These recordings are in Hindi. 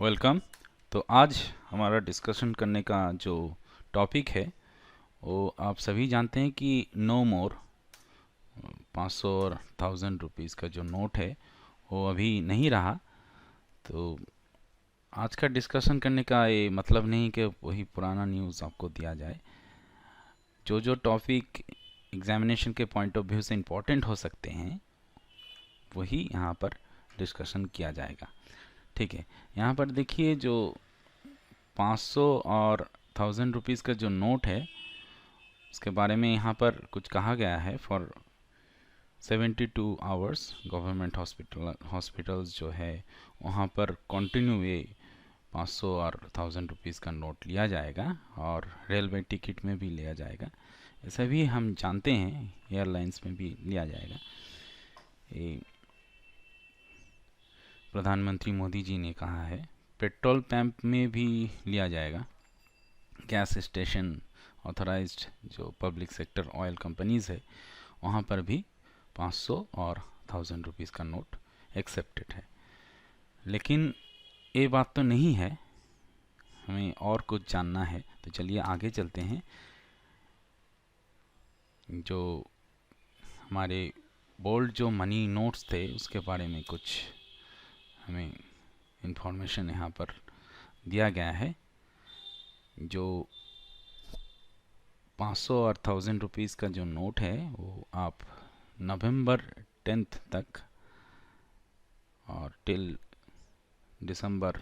वेलकम। तो आज हमारा डिस्कशन करने का जो टॉपिक है वो आप सभी जानते हैं कि नो मोर 500 और 1000 रुपीज़ का जो नोट है वो अभी नहीं रहा। तो आज का डिस्कशन करने का ये मतलब नहीं कि वही पुराना न्यूज़ आपको दिया जाए। जो जो टॉपिक एग्जामिनेशन के पॉइंट ऑफ व्यू से इम्पोर्टेंट हो सकते हैं वही यहाँ पर डिस्कशन किया जाएगा। ठीक है, यहाँ पर देखिए जो 500 और 1000 रुपीज़ का जो नोट है उसके बारे में यहाँ पर कुछ कहा गया है। फॉर 72 आवर्स गवर्नमेंट हॉस्पिटल्स जो है वहाँ पर कंटिन्यू ये 500 और 1000 रुपीज़ का नोट लिया जाएगा और रेलवे टिकट में भी लिया जाएगा। ऐसा भी हम जानते हैं एयरलाइंस में भी लिया जाएगा। ये प्रधानमंत्री मोदी जी ने कहा है। पेट्रोल पंप में भी लिया जाएगा। गैस स्टेशन ऑथराइज्ड जो पब्लिक सेक्टर ऑयल कंपनीज़ है वहाँ पर भी 500 और 1000 रुपीज़ का नोट एक्सेप्टेड है। लेकिन ये बात तो नहीं है, हमें और कुछ जानना है। तो चलिए आगे चलते हैं। जो हमारे बोल्ड जो मनी नोट्स थे उसके बारे में कुछ हमें इंफॉर्मेशन यहाँ पर दिया गया है। जो 500 और 1000 रुपीज़ का जो नोट है वो आप नवंबर 10 तक और टिल दिसंबर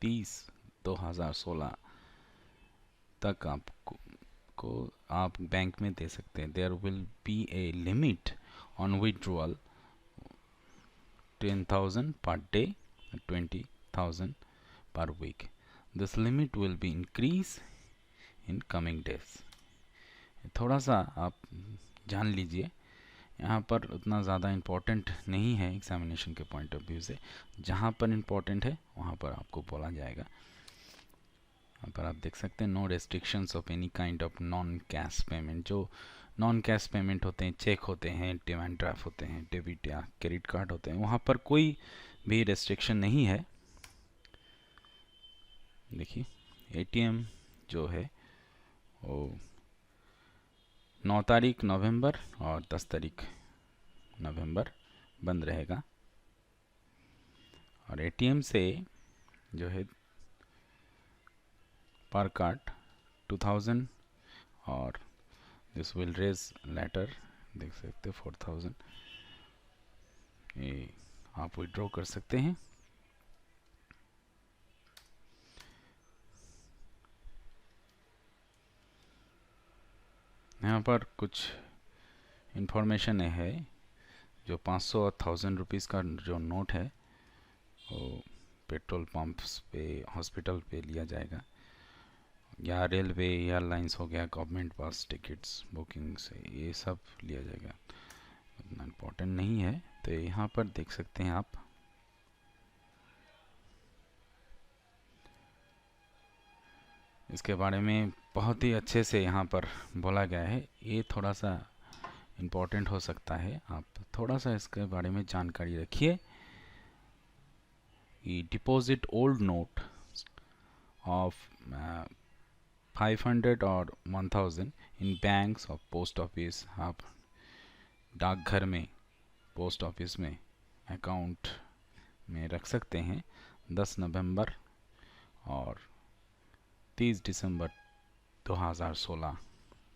30 2016 तक आप बैंक में दे सकते हैं। There will be a limit on withdrawal 10,000 per day, 20,000 per week. This limit will be increased in coming days. थोड़ा सा आप जान लीजिए, यहाँ पर उतना ज़्यादा इम्पोर्टेंट नहीं है एग्जामिनेशन के पॉइंट ऑफ व्यू से। जहाँ पर इम्पोर्टेंट है वहाँ पर आपको बोला जाएगा। यहाँ पर आप देख सकते हैं no restrictions of any kind of non cash payment. जो नॉन कैश पेमेंट होते हैं, चेक होते हैं, डिमांड ड्राफ्ट होते हैं, डेबिट या क्रेडिट कार्ड होते हैं, वहाँ पर कोई भी रेस्ट्रिक्शन नहीं है। देखिए एटीएम जो है वो 9 तारीख नवंबर और 10 तारीख नवंबर बंद रहेगा। और एटीएम से जो है पर कार्ड 2000 और दिस विल रेज लेटर देख सकते 4000 ये आप विड्रॉ कर सकते हैं। यहाँ पर कुछ इंफॉर्मेशन है। जो 500 और 1000 रुपीज़ का जो नोट है वो पेट्रोल पंप्स पे, हॉस्पिटल पे लिया जाएगा, या रेलवे एयरलाइंस हो गया, गवर्नमेंट बस टिकट्स बुकिंग से ये सब लिया जाएगा। उतना इम्पोर्टेंट नहीं है। तो यहाँ पर देख सकते हैं आप इसके बारे में बहुत ही अच्छे से यहाँ पर बोला गया है। ये थोड़ा सा इम्पोर्टेंट हो सकता है, आप थोड़ा सा इसके बारे में जानकारी रखिए। ये डिपॉजिट ओल्ड नोट ऑफ 500 और 1000 इन बैंक्स और पोस्ट ऑफिस, आप डाकघर में, पोस्ट ऑफिस में अकाउंट में रख सकते हैं 10 नवंबर और 30 दिसंबर 2016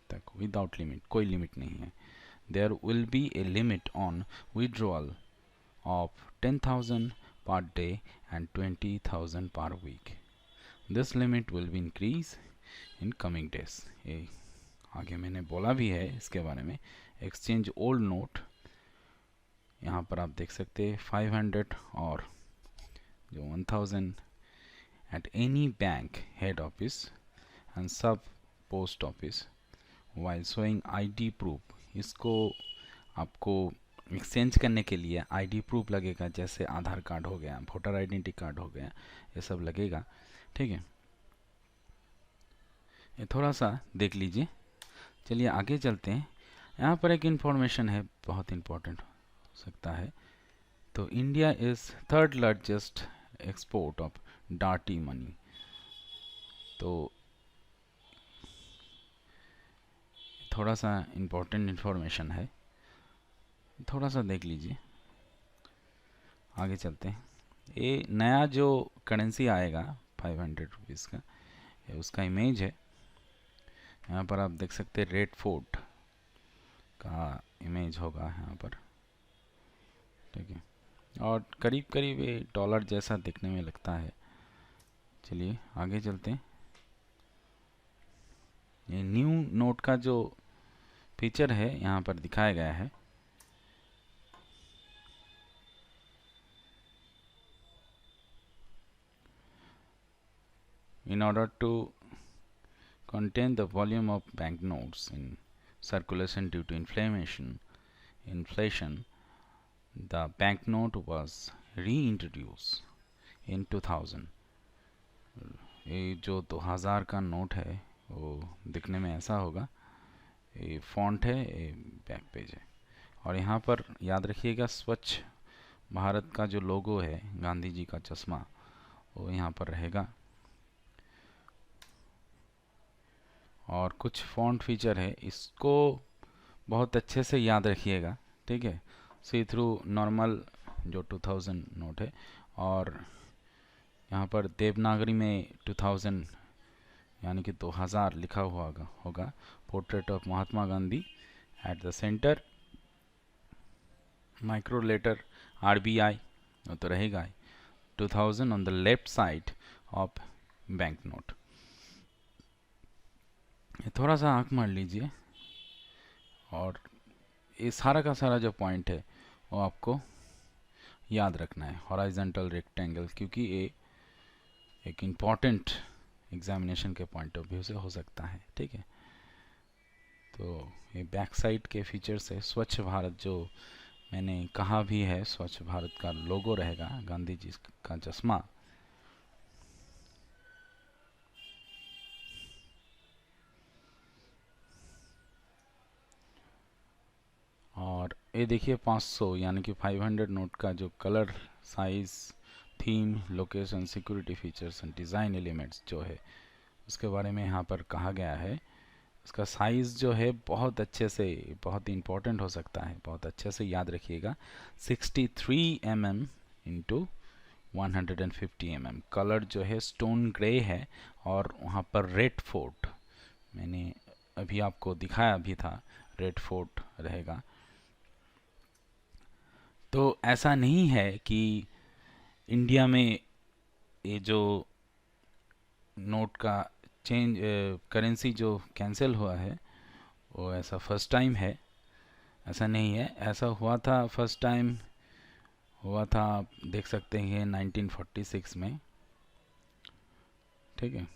तक विदाउट लिमिट, कोई लिमिट नहीं है। There will be a limit on withdrawal of 10,000 per day and 20,000 per week. This limit will be increased in coming days. ये आगे मैंने बोला भी है इसके बारे में। एक्सचेंज ओल्ड नोट यहाँ पर आप देख सकते हैं 500 और जो 1000 at any bank head office and sub post office while showing ID proof। इसको आपको एक्सचेंज करने के लिए आईडी प्रूफ लगेगा, जैसे आधार कार्ड हो गया, वोटर आइडेंटिटी कार्ड हो गया, ये सब लगेगा। ठीक है, ये थोड़ा सा देख लीजिए। चलिए आगे चलते हैं। यहाँ पर एक इन्फॉर्मेशन है, बहुत इम्पोर्टेंट हो सकता है। तो India is third largest export of dirty money. तो थोड़ा सा इम्पोर्टेंट इन्फॉर्मेशन है, थोड़ा सा देख लीजिए। आगे चलते हैं। ये नया जो करेंसी आएगा 500 रुपीज़ का, ये उसका इमेज है। यहाँ पर आप देख सकते हैं रेड फोर्ट का इमेज होगा यहाँ पर, ठीक है। और करीब करीब ये डॉलर जैसा दिखने में लगता है। चलिए आगे चलते हैं। ये न्यू नोट का जो फीचर है यहाँ पर दिखाया गया है। In order to contain the volume of banknotes in circulation due to inflation, the banknote was reintroduced in 2000। ये जो 2000 का नोट है वो दिखने में ऐसा होगा। ये फॉन्ट है, ये बैक पेज है। और यहाँ पर याद रखिएगा स्वच्छ भारत का जो लोगो है, गांधी जी का चश्मा, वो यहाँ पर रहेगा। और कुछ फॉन्ट फीचर है, इसको बहुत अच्छे से याद रखिएगा, ठीक है। सी थ्रू नॉर्मल जो 2000 नोट है, और यहाँ पर देवनागरी में 2000 यानी कि 2000 लिखा हुआ होगा। Portrait of Mahatma Gandhi at the centre, micro letter RBI वो तो रहेगा ही, 2000 on the left side of bank note. थोड़ा सा आंख मार लीजिए, और ये सारा का सारा जो पॉइंट है वो आपको याद रखना है। हॉराइजॉन्टल रेक्टेंगल, क्योंकि ये एक इम्पॉर्टेंट एग्जामिनेशन के पॉइंट ऑफ व्यू से हो सकता है, ठीक है। तो ये बैक साइड के फीचर्स है। स्वच्छ भारत जो मैंने कहा भी है, स्वच्छ भारत का लोगो रहेगा, गांधी जी का चश्मा। और ये देखिए 500 यानी कि 500 नोट का जो colour, size, theme, location, security features and design elements जो है उसके बारे में यहाँ पर कहा गया है। इसका साइज़ जो है बहुत अच्छे से, बहुत इम्पोर्टेंट हो सकता है, बहुत अच्छे से याद रखिएगा। 63 mm इंटू 150 mm। कलर जो है स्टोन ग्रे है, और वहाँ पर रेड फोर्ट मैंने अभी आपको दिखाया भी था, रेड फोर्ट रहेगा। तो ऐसा नहीं है कि इंडिया में ये जो नोट का चेंज करेंसी जो कैंसिल हुआ है वो ऐसा फर्स्ट टाइम है, ऐसा नहीं है। ऐसा हुआ था, फर्स्ट टाइम हुआ था, आप देख सकते हैं 1946 में, ठीक है।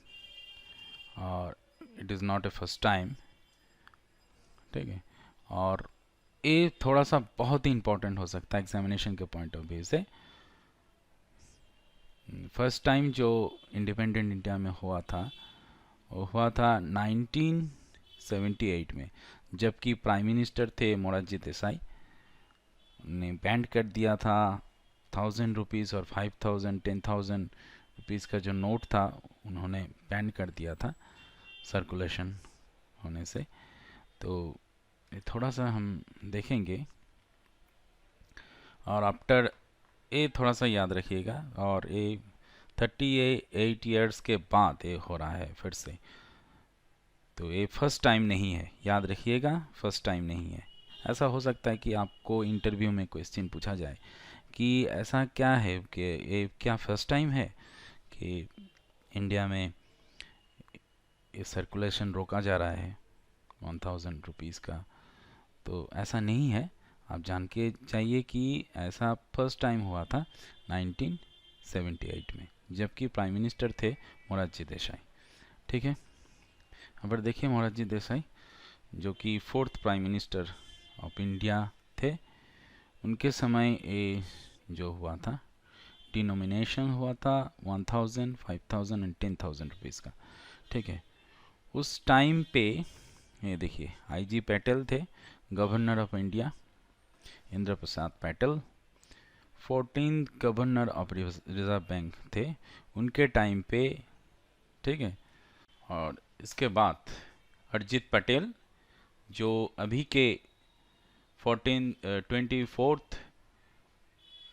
और it is not a first time, ठीक है। और ये थोड़ा सा बहुत ही इंपॉर्टेंट हो सकता है एग्जामिनेशन के पॉइंट ऑफ व्यू से। फर्स्ट टाइम जो इंडिपेंडेंट इंडिया में हुआ था वो हुआ था 1978 में, जबकि प्राइम मिनिस्टर थे मोरारजी देसाई। ने बैंड कर दिया था 1000 रुपीज़ और 5000, 10,000 रुपीज़ का जो नोट था उन्होंने बैन कर दिया था सर्कुलेशन होने से। तो ये थोड़ा सा हम देखेंगे, और आफ्टर ये थोड़ा सा याद रखिएगा। और ये 38 ईयर्स के बाद ये हो रहा है फिर से, तो ये फर्स्ट टाइम नहीं है, याद रखिएगा, फर्स्ट टाइम नहीं है। ऐसा हो सकता है कि आपको इंटरव्यू में क्वेश्चन पूछा जाए कि ऐसा क्या है कि ये क्या फर्स्ट टाइम है कि इंडिया में ये सर्कुलेशन रोका जा रहा है 1000 रुपीज़ का। तो ऐसा नहीं है, आप जान के चाहिए कि ऐसा फर्स्ट टाइम हुआ था 1978 में, जबकि प्राइम मिनिस्टर थे मोरारजी देसाई, ठीक है। यहाँ पर देखिए मोरारजी देसाई जो कि 4th prime minister of India थे, उनके समय ये जो हुआ था डिनोमिनेशन हुआ था 1000, 5000 एंड 10,000 रुपीज़ का, ठीक है। उस टाइम पे ये देखिए IG पैटेल थे, governor of India Indra Prasad Patel, 14 governor of reserve bank थे उनके टाइम पे, ठीक है। और इसके बाद अरिजित पटेल जो अभी के 24th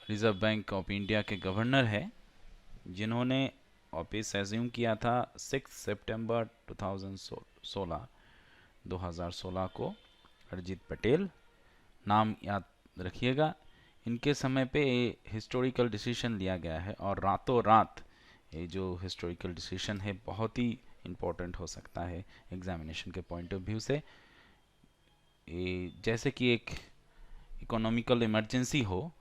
reserve bank of India के गवर्नर है, जिन्होंने ऑफिस एज्यूम किया था 6 सितंबर 2016 को। अरिजित पटेल नाम याद रखिएगा। इनके समय पे हिस्टोरिकल डिसीजन लिया गया है और रातों रात ये जो हिस्टोरिकल डिसीजन है बहुत ही इम्पोर्टेंट हो सकता है एग्जामिनेशन के पॉइंट ऑफ व्यू से। ये जैसे कि एक इकोनॉमिकल इमरजेंसी हो,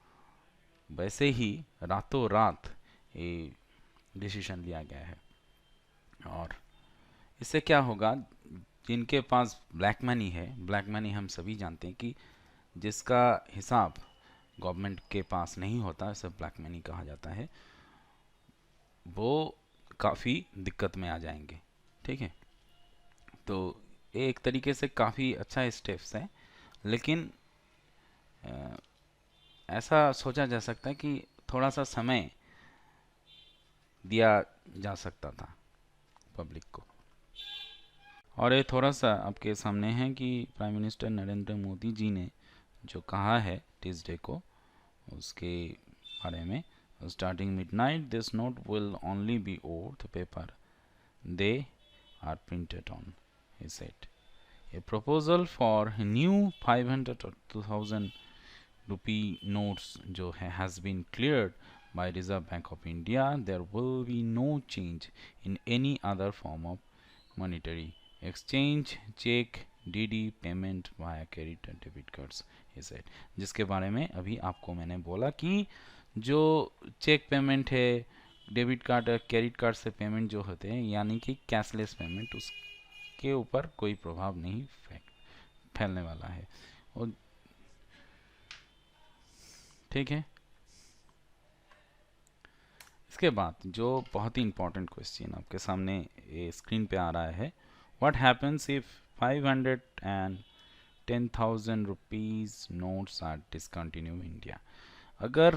वैसे ही रातों रात ये डिसीजन लिया गया है। और इससे क्या होगा, जिनके पास ब्लैक मनी है, ब्लैक मनी हम सभी जानते हैं कि जिसका हिसाब गवर्नमेंट के पास नहीं होता, इसे ब्लैक मनी कहा जाता है, वो काफ़ी दिक्कत में आ जाएंगे, ठीक है। तो ये एक तरीके से काफ़ी अच्छा स्टेप्स है, लेकिन ऐसा सोचा जा सकता है कि थोड़ा सा समय दिया जा सकता था पब्लिक को। और ये थोड़ा सा आपके सामने है कि प्राइम मिनिस्टर नरेंद्र मोदी जी ने जो कहा है ट्यूसडे को, उसके बारे में, starting midnight this note will only be over the paper they are printed on, he said. A proposal for new 500 or 2000 rupee notes जो है has been cleared by Reserve Bank of India. There will be no change in any other form of monetary exchange, check, DD payment via credit and debit cards, he said. जिसके बारे में अभी आपको मैंने बोला कि जो चेक पेमेंट है, डेबिट कार्ड, क्रेडिट कार्ड से पेमेंट जो होते हैं, यानी कि कैशलेस पेमेंट, उसके ऊपर कोई प्रभाव नहीं फैलने वाला है। और ठीक है, इसके बाद जो बहुत ही इंपॉर्टेंट क्वेश्चन आपके सामने ये स्क्रीन पे आ रहा है, what happens if 500 and 10,000 rupees notes are discontinue India. अगर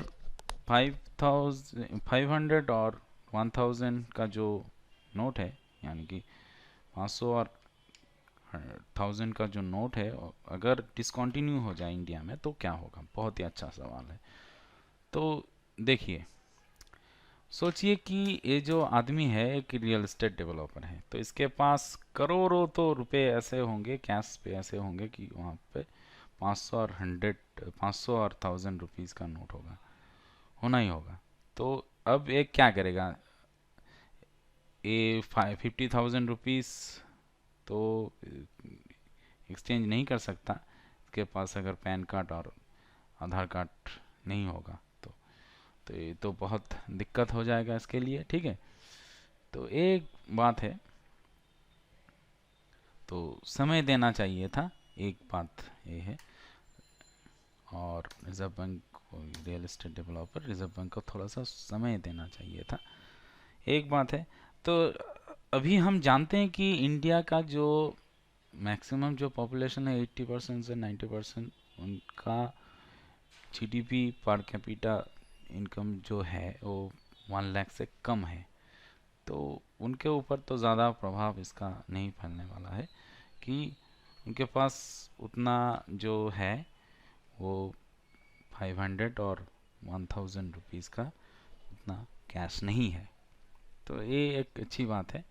500 और 1000 का जो नोट है, यानी कि 500 और 1000 का जो नोट है, अगर डिसकंटिन्यू हो जाए इंडिया में तो क्या होगा? बहुत ही अच्छा सवाल है। तो देखिए, सोचिए कि ये जो आदमी है एक रियल एस्टेट डेवलपर है, तो इसके पास करोड़ों तो रुपए ऐसे होंगे, कैश पे ऐसे होंगे कि वहाँ पे 500 और 1000 रुपीज़ का नोट होना ही होगा। तो अब ये क्या करेगा? ये 50,000 रुपीज़ तो एक्सचेंज नहीं कर सकता, इसके पास अगर पैन कार्ड और आधार कार्ड नहीं होगा तो ये तो बहुत दिक्कत हो जाएगा इसके लिए, ठीक है। तो एक बात है, तो समय देना चाहिए था, एक बात ये है। और रिजर्व बैंक को, real estate developer reserve bank को थोड़ा सा समय देना चाहिए था, एक बात है। तो अभी हम जानते हैं कि इंडिया का जो मैक्सिमम जो पॉपुलेशन है 80% से 90%, उनका जीडीपी पर कैपिटा इनकम जो है वो 1 लाख से कम है। तो उनके ऊपर तो ज़्यादा प्रभाव इसका नहीं फैलने वाला है कि उनके पास उतना जो है वो 500 और 1000 रुपीज़ का उतना कैश नहीं है। तो ये एक अच्छी बात है।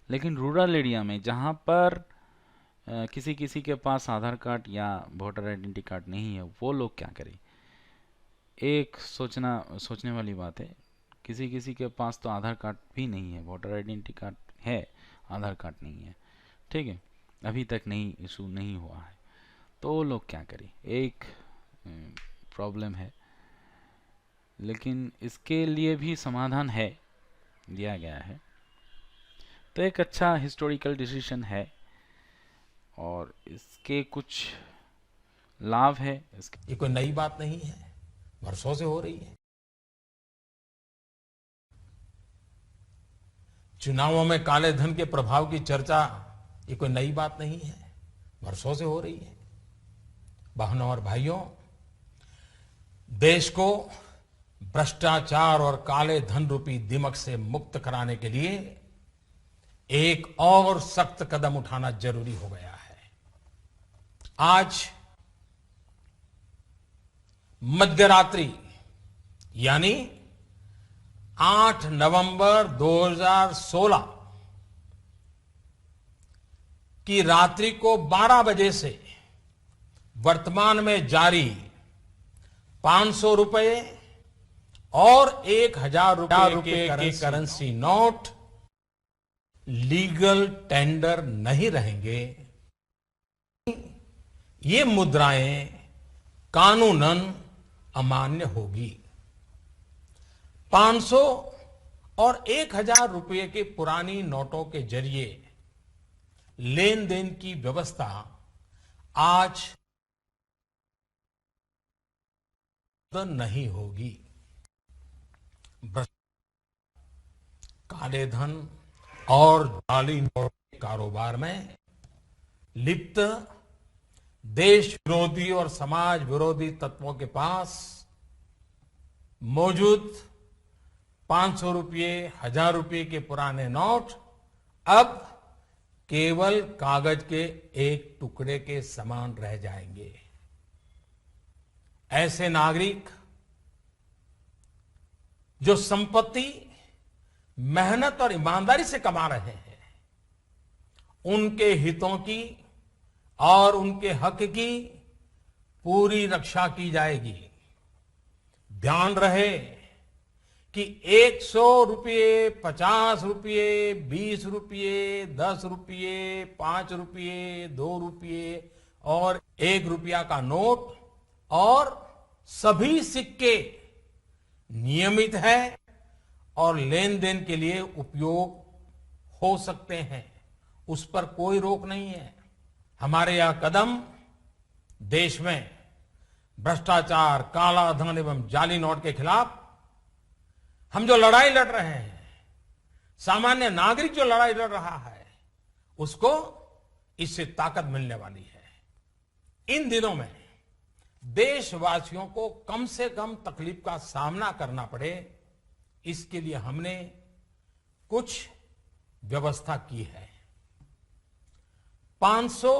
लेकिन रूरल एरिया में जहाँ पर किसी किसी के पास आधार कार्ड या वोटर आइडेंटिटी कार्ड नहीं है, वो लोग क्या करें? एक सोचने वाली बात है। किसी किसी के पास तो आधार कार्ड भी नहीं है, वोटर आइडेंटिटी कार्ड है, आधार कार्ड नहीं है, ठीक है, अभी तक नहीं इशू नहीं हुआ है, तो वो लोग क्या करें? एक प्रॉब्लम है, लेकिन इसके लिए भी समाधान है, दिया गया है। तो एक अच्छा हिस्टोरिकल डिसीजन है और इसके कुछ लाभ है। ये कोई नई बात नहीं है, वर्षों से हो रही है। चुनावों में काले धन के प्रभाव की चर्चा ये कोई नई बात नहीं है, वर्षों से हो रही है। बहनों और भाइयों, देश को भ्रष्टाचार और काले धन रूपी दिमक से मुक्त कराने के लिए एक और सख्त कदम उठाना जरूरी हो गया है। आज मध्यरात्रि यानी 8 नवंबर 2016 की रात्रि को 12 बजे से वर्तमान में जारी 500 रुपए और 1000 रुपए के करेंसी नोट लीगल टेंडर नहीं रहेंगे। ये मुद्राएं कानूनन अमान्य होगी। 500 और 1000 रुपए के पुरानी नोटों के जरिए लेन देन की व्यवस्था आज नहीं होगी। काले धन और जाली नोट के कारोबार में लिप्त देश विरोधी और समाज विरोधी तत्वों के पास मौजूद 500 रुपये 1000 रुपये के पुराने नोट अब केवल कागज के एक टुकड़े के समान रह जाएंगे। ऐसे नागरिक जो संपत्ति मेहनत और ईमानदारी से कमा रहे हैं, उनके हितों की और उनके हक की पूरी रक्षा की जाएगी। ध्यान रहे कि 100 रुपये 50 रुपये 20 रुपये 10 रुपये 5 रुपये 2 रुपये और 1 रुपया का नोट और सभी सिक्के नियमित है और लेन देन के लिए उपयोग हो सकते हैं। उस पर कोई रोक नहीं है। हमारे यह कदम देश में भ्रष्टाचार, काला धन एवं जाली नोट के खिलाफ हम जो लड़ाई लड़ रहे हैं, सामान्य नागरिक जो लड़ाई लड़ रहा है, उसको इससे ताकत मिलने वाली है। इन दिनों में देशवासियों को कम से कम तकलीफ का सामना करना पड़े, इसके लिए हमने कुछ व्यवस्था की है। 500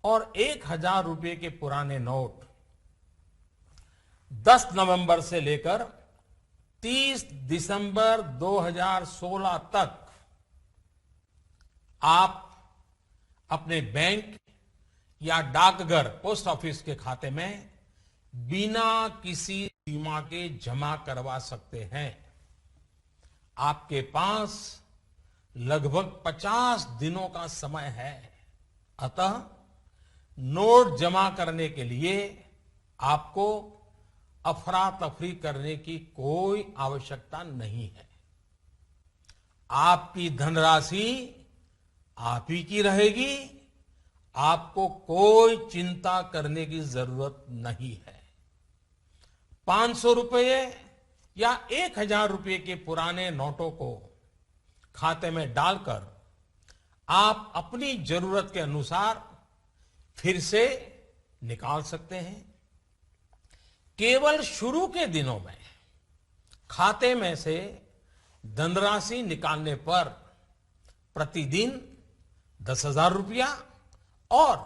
और 1000 रुपये के पुराने नोट 10 नवंबर से लेकर 30 दिसंबर 2016 तक आप अपने बैंक या डाकघर पोस्ट ऑफिस के खाते में बिना किसी सीमा के जमा करवा सकते हैं। आपके पास लगभग 50 दिनों का समय है। अतः नोट जमा करने के लिए आपको अफरा तफरी करने की कोई आवश्यकता नहीं है। आपकी धनराशि आप ही की रहेगी। आपको कोई चिंता करने की जरूरत नहीं है। 500 रुपये या 1000 रुपये के पुराने नोटों को खाते में डालकर आप अपनी जरूरत के अनुसार फिर से निकाल सकते हैं। केवल शुरू के दिनों में खाते में से धनराशि निकालने पर प्रतिदिन 10,000 रुपया और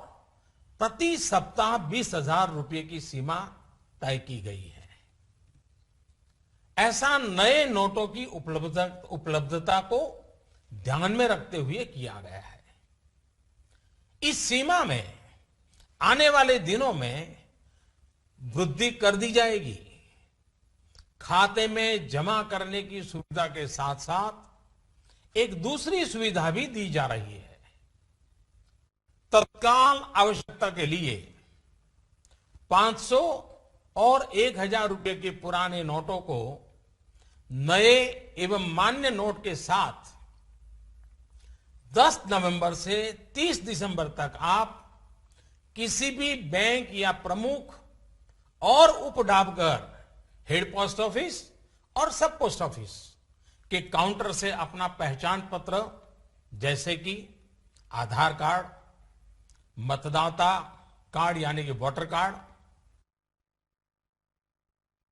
प्रति सप्ताह 20,000 रुपये की सीमा तय की गई है। ऐसा नए नोटों की उपलब्धता को ध्यान में रखते हुए किया गया है। इस सीमा में आने वाले दिनों में वृद्धि कर दी जाएगी। खाते में जमा करने की सुविधा के साथ साथ एक दूसरी सुविधा भी दी जा रही है। तत्काल आवश्यकता के लिए 500 और 1000 रुपये के पुराने नोटों को नए एवं मान्य नोट के साथ 10 नवंबर से 30 दिसंबर तक आप किसी भी बैंक या प्रमुख और उप डाकघर, हेड पोस्ट ऑफिस और सब पोस्ट ऑफिस के काउंटर से अपना पहचान पत्र जैसे कि आधार कार्ड, मतदाता कार्ड यानी कि voter card,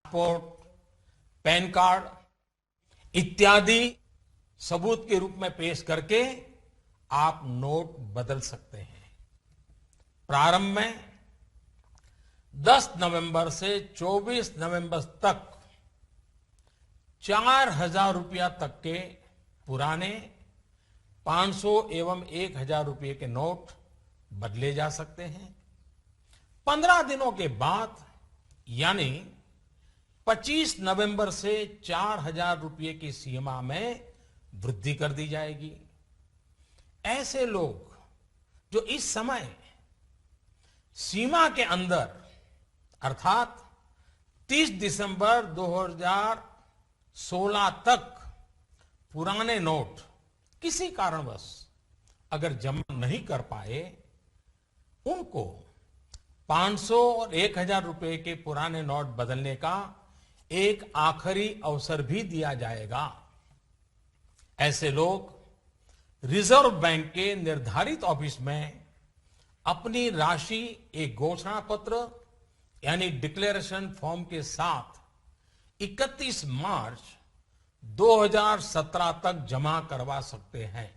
passport, pan card इत्यादि सबूत के रूप में पेश करके आप नोट बदल सकते हैं। प्रारंभ में 10 नवंबर से 24 नवंबर तक 4,000 रुपया तक के पुराने 500 एवं 1,000 रुपये के नोट बदले जा सकते हैं। 15 दिनों के बाद यानी 25 नवंबर से 4,000 रुपये की सीमा में वृद्धि कर दी जाएगी। ऐसे लोग जो इस समय सीमा के अंदर अर्थात 30 दिसंबर 2016 तक पुराने नोट किसी कारणवश अगर जमा नहीं कर पाए, उनको 500 और 1,000 रुपए के पुराने नोट बदलने का एक आखिरी अवसर भी दिया जाएगा। ऐसे लोग रिजर्व बैंक के निर्धारित ऑफिस में अपनी राशि एक घोषणा पत्र यानी डिक्लेरेशन फॉर्म के साथ 31 मार्च 2017 तक जमा करवा सकते हैं।